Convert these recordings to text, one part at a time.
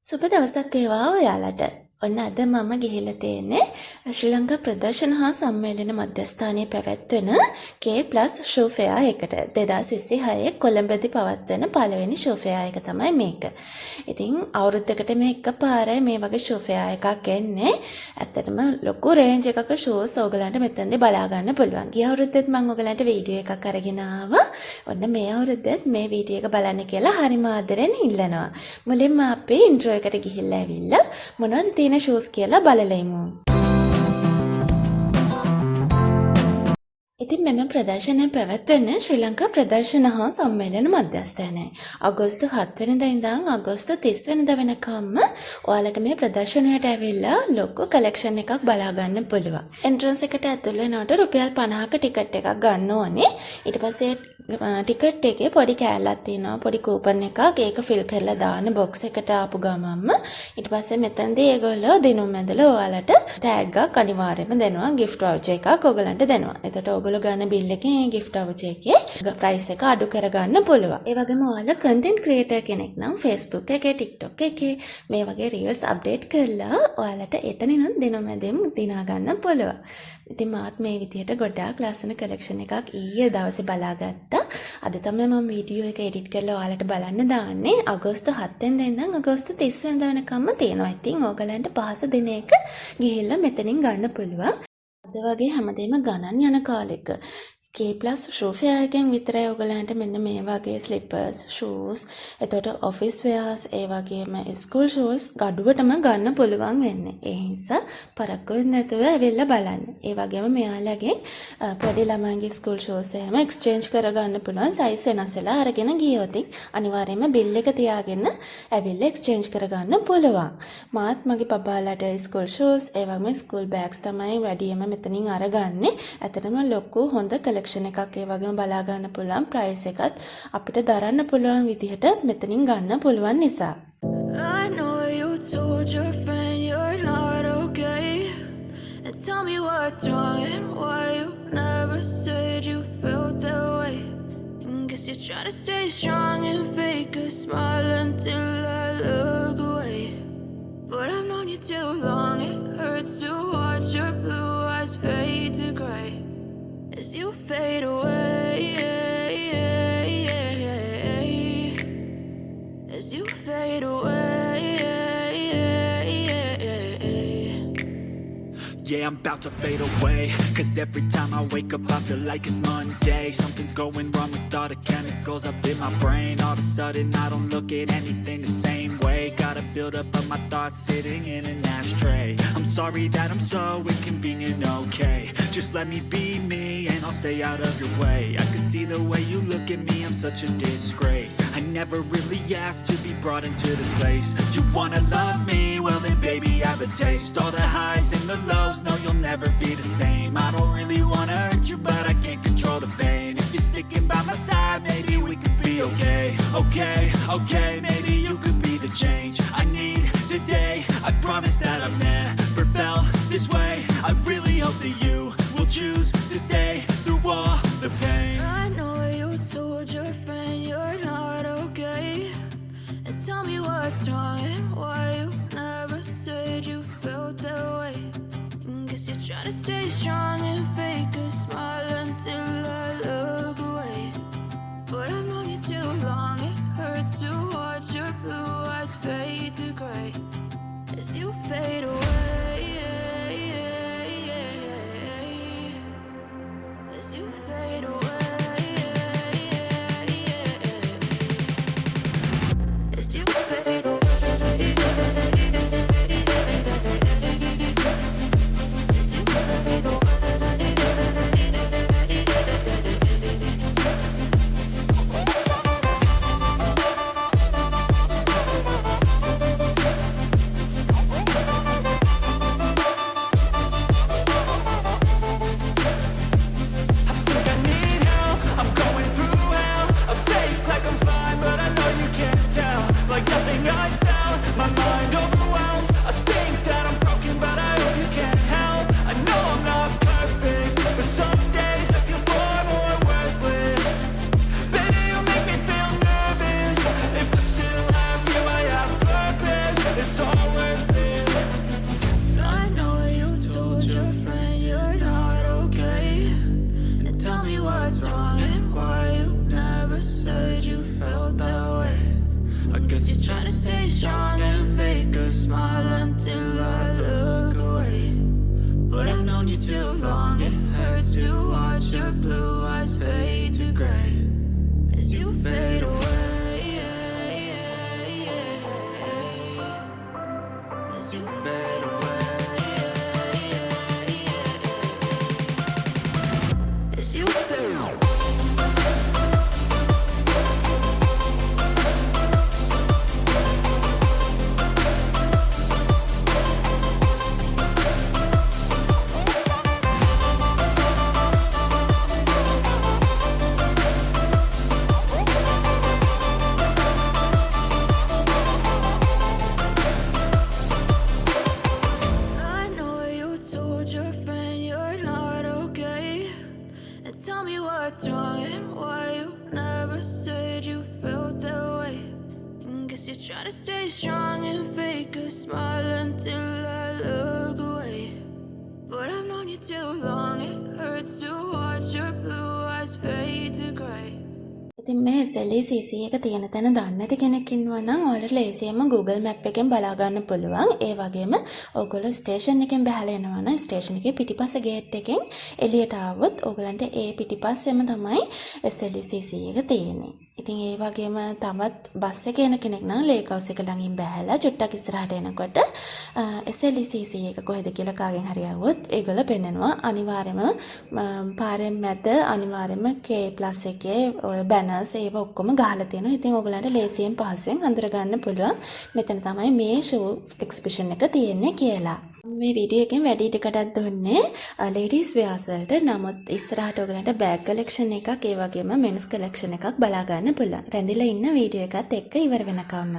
සුබ දවසක් වේවා ඔයාලට. ඔන්න අද මම ගිහිල්ලා තියෙන්නේ ශ්‍රී ලංකා ප්‍රදර්ශන හා සම්මේලන මධ්‍යස්ථානයේ පැවැත්වෙන K+ ෂෝ ෆෙයා එකට 2026 කොළඹදී පවත්වන පළවෙනි ෂෝ ෆෙයා එක තමයි මේක. ඉතින් අවුරුද්දකට මේ එකපාරයි මේ වගේ ෂෝ ෆෙයා එකක් එන්නේ. ඇත්තටම ලොකු රේන්ජ් එකක ෂෝස් ඕගලන්ට මෙතනදී බලා ගන්න පුළුවන්. ගිය අවුරුද්දෙත් මම ඕගලන්ට වීඩියෝ එකක් අරගෙන ආවා. ඔන්න මේ අවුරුද්දෙත් මේ වීඩියෝ එක බලන්න කියලා හරිම ආදරෙන් ඉල්ලනවා. මුලින්ම අපි ඉන්ට්‍රෝ එකට ගිහිල්ලා ඇවිල්ලා මොනවද තියෙන ෂෝස් කියලා බලලෙමු. ඉතින් මෙම ප්‍රදර්ශනය පැවැත්වෙන්නේ ශ්‍රී ලංකා ප්‍රදර්ශන හා සම්මේලන මධ්‍යස්ථානයයි. අගෝස්තු 7 වෙනිදා ඉඳන් අගෝස්තු 30 වෙනිදා වෙනකම්ම ඔයාලට මේ ප්‍රදර්ශනයට ඇවිල්ලා ලොකු කලෙක්ෂන් එකක් බලා ගන්න පුළුවන්. එන්ට්‍රන්ස් එකට ඇතුල් වෙනකොට රුපියල් 50ක ටිකට් එකක් ගන්න ඕනේ. ඊට පස්සේ ටිකට් එකේ පොඩි කෑල්ලක් තියෙනවා, පොඩි කූපන් එකක්. ඒක ෆිල් කරලා දාන බොක්ස් එකට ආපු ගමන්ම ඊට පස්සේ මෙතනදී ඒගොල්ලෝ දිනුම් ඇඳලා ඔයාලට ටැග් එකක් අනිවාර්යයෙන්ම දෙනවා. gift voucher එකක් ඔයගලන්ට දෙනවා. එතකොට ඔයගොල්ලෝ ගන්න බිල් එකෙන් gift voucher එකේ ප්‍රයිස් එක අඩු කරගන්න පුළුවන්. ඒ වගේම ඔයාලා content creator කෙනෙක් නම් Facebook එකේ, TikTok එකේ මේ වගේ reels update කරලා ඔයාලට එතනිනුත් දිනුම් ඇඳෙම් දිනා ගන්න පුළුවන්. ඉතින් මාත් මේ විදිහට ගොඩාක් ලස්සන collection එකක් ඊයේ දවසේ බලාගත්තා. අද තමයි මම වීඩියෝ එක එඩිට් කරලා ඔයාලට බලන්න දාන්නේ. අගෝස්තු 7 වෙනිදා ඉඳන් අගෝස්තු 30 වෙනිදා වෙනකම්ම තියෙනවා. ඉතින් ඕගලන්ට පහසු දිනයක ගිහිල්ලා මෙතනින් ගන්න පුළුවන්. අද වගේ හැමදේම ගණන් යන කාලෙක K+ ෂෝ ෆෙයා එකෙන් විතරයි ඔයගලන්ට මෙන්න මේ වගේ ස්ලිපර්ස්, ෂූස්, එතකොට ඔෆිස් වෙයාර්ස්, ඒ වගේම ස්කූල් ෂූස් ගඩුවටම ගන්න පුළුවන් වෙන්නේ. ඒ නිසා පරක්කු වෙන්නේ නැතුව ඇවිල්ලා බලන්න. ඒ වගේම මෙයාලගේ පොඩි ළමයින්ගේ ස්කූල් ෂූස් එහෙම එක්ස්චේන්ජ් කරගන්න පුළුවන්. සයිස් වෙනස්ලා අරගෙන ගියොත් අනිවාර්යයෙන්ම බිල් එක තියාගෙන ඇවිල්ලා එක්ස්චේන්ජ් කරගන්න පුළුවන්. මාත් මගේ පබාලාට ස්කූල් ෂූස්, ඒ වගේම ස්කූල් බෑග්ස් තමයි වැඩියෙන්ම මෙතනින් අරගන්නේ. ඇත්තටම ලොකු හොඳ කලෙක්ෂන් එකක්. ඒ වගේම බලා ගන්න පුළුවන් ප්‍රයිස් එකත් අපිට දරන්න පුළුවන් විදිහට මෙතනින් ගන්න පුළුවන් නිසා. I know you told your friend you're not okay, and tell me what's wrong and why you never said you felt that way. And guess you're trying to stay strong and fake a smile until I look away. But I've known you too long, it hurts to watch your blue eyes fade to gray as you fade away, as you fade away. Yeah, I'm about to fade away, 'cause every time I wake up I feel like it's Monday. Something's going wrong with all the chemicals up in my brain. All of a sudden I don't look at anything the same way. Gotta build up of my thoughts sitting in an ashtray. I'm sorry that I'm so inconvenient, okay. Just let me be me and I'll stay out of your way. I can see the way you look at me, I'm such a disgrace. I never really asked to be brought into this place. You wanna love me? Well then baby I have a taste. All the highs and the lows, no you'll never be the same. I don't really wanna hurt you but I can't control the pain. If you're sticking by my side maybe we could be okay. Okay, maybe you could be the change I need today. I promise that I've never felt this way. I really hope that you will choose to stay through all the pain. I know you told your friend you're not okay, and tell me what's wrong and why you never said you felt that way. And guess you're trying to stay strong and fake a smile until I look away. But I've known you too long, it hurts to watch your blue eyes fade to gray as you fade away, as you fade away, as you fade away. smile until I look away. But I've known you too long, it hurts to watch your blue eyes fade to gray as you fade away. As you fade away. As you fade away. I know you told your friend you're not okay. And tell me what's wrong and why you never said you felt that way. And guess you're trying to stay strong and fake a smile until I look away. But I've known you too long, it hurts to watch your blue eyes fade to grey. ඉතින් මේ SLECC එක තියෙන තැන දන්නේ නැති කෙනෙක් ඉන්නවා නම් ඔයාලට ලේසියෙන්ම Google Map එකෙන් බලා ගන්න පුළුවන්. ඒ වගේම ඔයගොල්ලෝ ස්ටේෂන් එකෙන් බහලා එනවා නම් ස්ටේෂන් එකේ පිටිපස්ස ගේට් එකෙන් එළියට ආවොත් ඔයගලන්ට ඒ පිටිපස්සෙම තමයි SLECC එක තියෙන්නේ. ඉතින් ඒ වගේම තමත් බස් එකේ යන කෙනෙක් නම් ලේක් හවුස් එක ළඟින් බහැලා චුට්ටක් ඉස්සරහට එනකොට SLECC එක කොහෙද කියලා කාගෙන් හරි ආවොත් ඒගොල්ලෝ පෙන්නනවා. අනිවාර්යයෙන්ම පාරෙන් මැද අනිවාර්යයෙන්ම K+ එකේ ඔය බැනර්ස් ඒව ඔක්කොම ගහලා තියෙනවා. ඉතින් ඔයගලන්ට ලේසියෙන් පහසුවෙන් අඳුර ගන්න පුළුවන් මෙතන තමයි මේ ෂෝ එක්සිබිෂන් එක තියෙන්නේ කියලා. මේ වීඩියෝ එකෙන් වැඩි ටිකටක් දුන්නේ ලේඩීස් වෙයර්ස් වලට. නමුත් ඉස්සරහට ඔයගලන්ට බෑග් කලෙක්ෂන් එකක් ඒ වගේම මෙන්ස් කලෙක්ෂන් එකක් බලා ගන්න පුළුවන්. රැඳිලා ඉන්න වීඩියෝ එකත් එක්ක ඉවර වෙනකම්ම.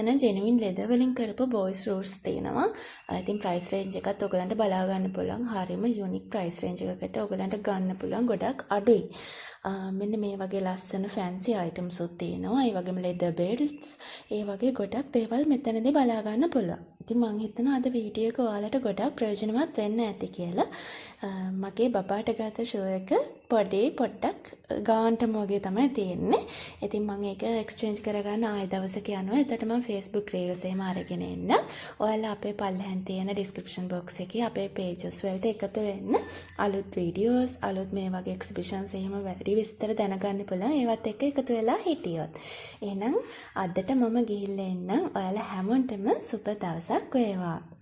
මෙතන ජෙනුවින් ලෙදර් වලින් කරපු බොයිස් රූට්ස් තියෙනවා. ඉතින් ප්‍රයිස් රේන්ජ් එකත් ඔයගලන්ට බලා ගන්න පුළුවන්. හරියම යුනික් ප්‍රයිස් රේන්ජ් එකකට ඔයගලන්ට ගන්න පුළුවන්. ගොඩක් අඩුයි. මෙන්න මේ වගේ ලස්සන ෆැන්සි අයිටම්ස් උත් තියෙනවා. ඒ වගේම ලෙදර් බෙල්ට්ස්, ඒ වගේ ගොඩක් දේවල් මෙතනදී බලා ගන්න පුළුවන්. ඉතින් මම හිතනවා අද වීඩියෝ එක ඔයාලට ගොඩක් ප්‍රයෝජනවත් වෙන්න ඇති කියලා. මගේ බබාට ගත්ත ෂෝ එක පොඩ්ඩක් ගාන්ටම වගේ තමයි තියෙන්නේ. ඉතින් මම ඒක එක්ස්චේන්ජ් කරගන්න ආයෙ දවසක යනවා. එතකොට මම Facebook Reels එහෙම අරගෙන එන්න. ඔයාලා අපේ පල්ලෙහාන් තියෙන description box එකේ අපේ pages වලට එකතු වෙන්න. අලුත් videos, අලුත් මේ වගේ exhibitions එහෙම වැඩි විස්තර දැනගන්න පුළුවන්. ඒවත් එක්ක එකතු වෙලා හිටියොත්. එහෙනම් අදට මම ගිහිල්ලා එන්නම්. ඔයාලා හැමෝටම සුබ දවසක් වේවා.